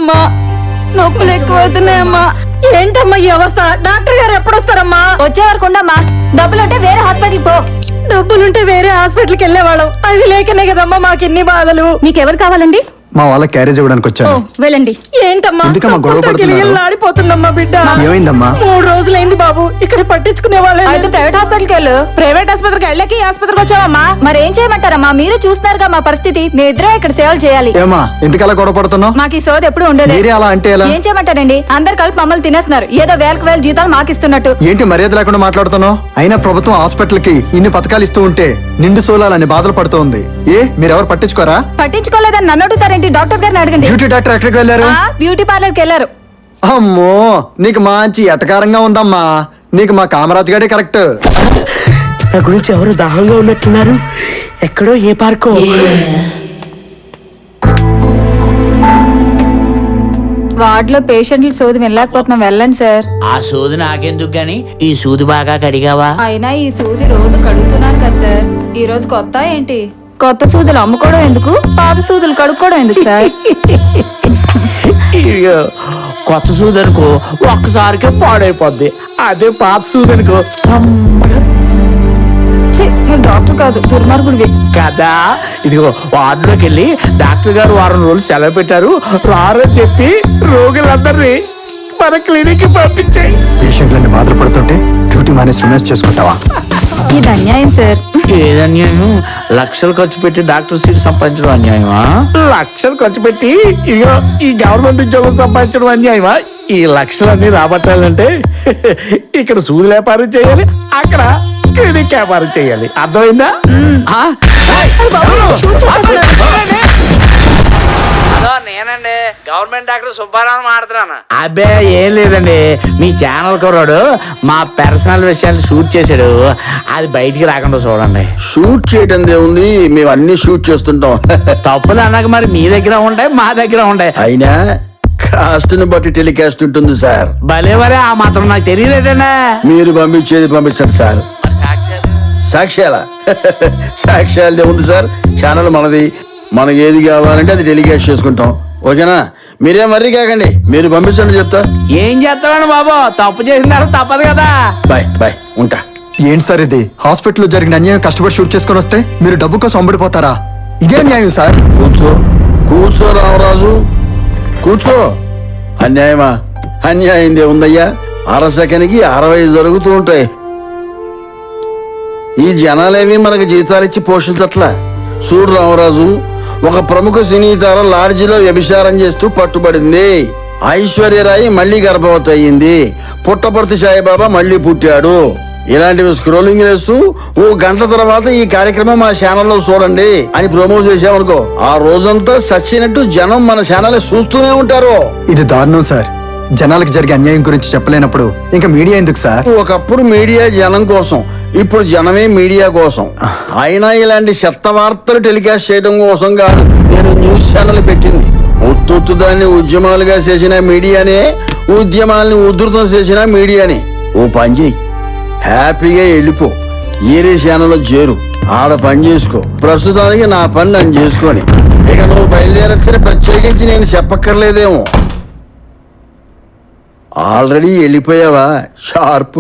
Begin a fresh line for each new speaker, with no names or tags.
అమ్మా, నొప్పులు ఎక్కువవుతున్నాయమ్మా. ఏంటమ్మా ఈ అవస్థ? డాక్టర్ గారు ఎప్పుడు వస్తారమ్మా?
వచ్చే వరకు ఉండమ్మా. డబ్బులుంటే వేరే హాస్పిటల్ పో.
డబ్బులుంటే వేరే హాస్పిటల్కి వెళ్ళేవాళ్ళం, అవి లేకనే కదమ్మా మాకెన్ని బాధలు.
మీకెవరు కావాలండి?
మా వాళ్ళ క్యారేజ్ ఇవ్వడానికి వచ్చాను.
వెళ్ళండి.
ఏంటమ్మా
ఎందుకమ్మా గొడవ పడుతున్నారు?
ఆడిపోతుందమ్మా బిడ్డ.
ఏమైందమ్మా?
3 రోజులైంది బాబు, ఇక్కడ పట్టించుకునే వాళ్ళే.
అయితే ప్రైవేట్ హాస్పిటల్కి వెళ్ళు.
ప్రైవేట్ ఆసుపత్రికి వెళ్ళకి ఈ ఆసుపత్రికి వచ్చావమ్మా?
మరి ఏం చేయమంటారమ్మా? మీరు చూస్తున్నారుగా మా పరిస్థితి. మీ ఇద్దరే ఇక్కడ సేవలు చేయాలి.
ఏమా ఎందుకలా గొడవ పడుతున్నావు?
మాకు ఈ సోది ఎప్పుడు ఉండేది.
మీరే అలా అంటే ఎలా?
ఏం చేయమంటారండి? అందరు కలిపి మమ్మల్ని తినేస్తున్నారు. ఏదో వేలకు వేల జీతాలు మాకు ఇస్తున్నట్టు.
ఏంటి మర్యాద లేకుండా మాట్లాడుతున్నావు? అయినా ప్రభుత్వం హాస్పిటల్ కి ఇన్ని పథకాలు ఇస్తూ ఉంటే నిండు సోలాలని బాధలు పడుతోంది. మీరెవరు పట్టించుకోరా?
పట్టించుకోలేదని నన్ను అడుగుతారేంటి? డాక్టర్ గారిని అడగండి.
బ్యూటీ డాక్టర్ ఎక్కడికి వెళ్ళారు?
బ్యూటీ పార్లర్ కి వెళ్ళారు.
అమ్మో, నీకు మంచి ఎటకారంగా ఉందమ్మా. నీకు మా కామరాజ్ గాడే కరెక్ట్.
నా గురించి ఎవరు దాహంగా ఉన్నట్టున్నారు. ఎక్కడో ఏ పార్కో.
వార్డులో పేషెంట్లు సోది వెళ్ళలేకపోతున్నాం. వెళ్ళండి సార్.
ఆ సూది నాకెందుకు గాని ఈ సూది బాగా కడిగావా?
అయినా ఈ సూది రోజు కడుగుతున్నారు కదా సార్. ఈ రోజు కొత్త ఏంటి? కొత్త సూదులు అమ్ముకోవడం ఎందుకు, పాత సూదులు కడుక్కోవడం ఎందుకు సార్?
ఇయ్యో, కొత్త సూది అనుకో ఒక్కసారికే పాడైపోద్ది. అదే పాత సూది అనుకో సమ్మగా
ఛీ, మీరు డాక్టర్ కాదు, దుర్మార్గుడివి.
కదా. ఇదిగో వార్డులోకి వెళ్ళి డాక్టర్ గారు 1 వారం రోజులు సెలవు పెట్టారు, రారని చెప్పి రోగులందరినీ మన క్లినిక్ కి పంపించాయి.
పేషెంట్లని బాధపడుతుంటే డ్యూటీ మానేసి రిమైన్స్ చేసుకుంటావా?
ఇది అన్యాయం సార్.
ఏది అన్యాయం? లక్షలు ఖర్చు పెట్టి డాక్టర్ సీట్ సంపాదించడం అన్యాయమా?
లక్షలు ఖర్చు పెట్టి ఇదిగో ఈ గవర్నమెంట్ ఉద్యోగం సంపాదించడం అన్యాయమా? ఈ లక్షలన్నీ రాబట్టాలంటే ఇక్కడ సూది వ్యాపారం చేయాలి, అక్కడ క్లినిక్ వ్యాపారం చేయాలి. అర్థమైందా?
హలో, నేనండి గవర్నమెంట్ డాక్టర్ సుబ్బారావు మాట్లాడుతున్నాను.
అబ్బే ఏం లేదండి, మీ ఛానల్ కుర్రాడు మా పర్సనల్ విషయాలు షూట్ చేశాడు. అది బయటికి రాకుండా చూడండి.
షూట్ చేయడం దేవుంది, మేము అన్ని షూట్ చేస్తుంటాం.
తప్పులు అన్నాక మరి మీ దగ్గర ఉంటాయి, మా దగ్గర ఉంటాయి.
అయినా కాస్ట్ ని బట్టి టెలికాస్ట్ ఉంటుంది సార్.
భలే వరే, ఆ మాత్రం నాకు తెలియలేదన్నా.
మీరు పంపించేది పంపించండి సార్. సాక్ష్యాల సాక్ష్యాలదే ఉంది సార్. ఛానల్ మనది, మనకి ఏది కావాలంటే అది టెలికాస్ట్ చేసుకుంటాం. ఓకేనా? మీరేం వర్రీ కాకండి, మీరు పంపించండి చెప్తా.
ఏం చేస్తామండి బాబు, తప్పు చేసినారు తప్పదు కదా.
బాయ్ బాయ్, ఉంటా.
ఏంటి సార్ ఇది? హాస్పిటల్లో జరిగిన అన్యాయం కష్టపడి షూట్ చేసుకొని వస్తే మీరు డబ్బు కోసం అమ్ముడిపోతారా? ఇదే అన్యాయం సార్.
కూర్చో కూర్చో రామరాజు, కూర్చో. అన్యాయమా? అన్యాయం ఉందయ్యా. 1/2 సెకండ్కి 60 జరుగుతూ ఉంటాయి. ఈ జనాలేవి మనకు జీతాలిచ్చి పోషించట్లా. చూడు రామరాజు, ఒక ప్రముఖ సినీ తార లాడ్జిలో వ్యభిచారం చేస్తూ పట్టుబడింది. ఐశ్వర్యరాయ్ మళ్లీ గర్భవతి అయ్యింది. పుట్టపర్తి సాయిబాబా మళ్లీ పుట్టాడు. ఇలాంటివి స్క్రోలింగ్ చేస్తూ 1 గంట తర్వాత ఈ కార్యక్రమం మా ఛానల్లో చూడండి అని ప్రమోట్ చేసామనుకో, ఆ రోజంతా సచ్చినట్టు జనం మన ఛానల్ చూస్తూనే ఉంటారు.
ఇది దారుణం సార్. జనాలకు జరిగే అన్యాయం గురించి చెప్పలేనప్పుడు ఇంకా మీడియా ఎందుకు సార్?
ఒకప్పుడు మీడియా జనం కోసం, ఇప్పుడు జనమే మీడియా కోసం. అయినా ఇలాంటి చెత్త వార్తలు టెలికాస్ట్ చేయడం కోసం కాదు నేను న్యూస్ ఛానల్ పెట్టింది. ఉత్తు దాన్ని ఉద్యమాలుగా చేసిన మీడియానే, ఉద్యమాల్ని ఉధృతం చేసిన మీడియానే. ఓ పని చేయి, హ్యాపీగా వెళ్ళిపో, ఏరే ఛానల్లో చేరు, ఆడ పని చేసుకో. ప్రస్తుతానికి నా పని నేను చేసుకొని ఇక నువ్వు బయలుదేరచ్చని ప్రత్యేకించి నేను చెప్పక్కర్లేదేమో. ఆల్రెడీ వెళ్ళిపోయావా? షార్ప్.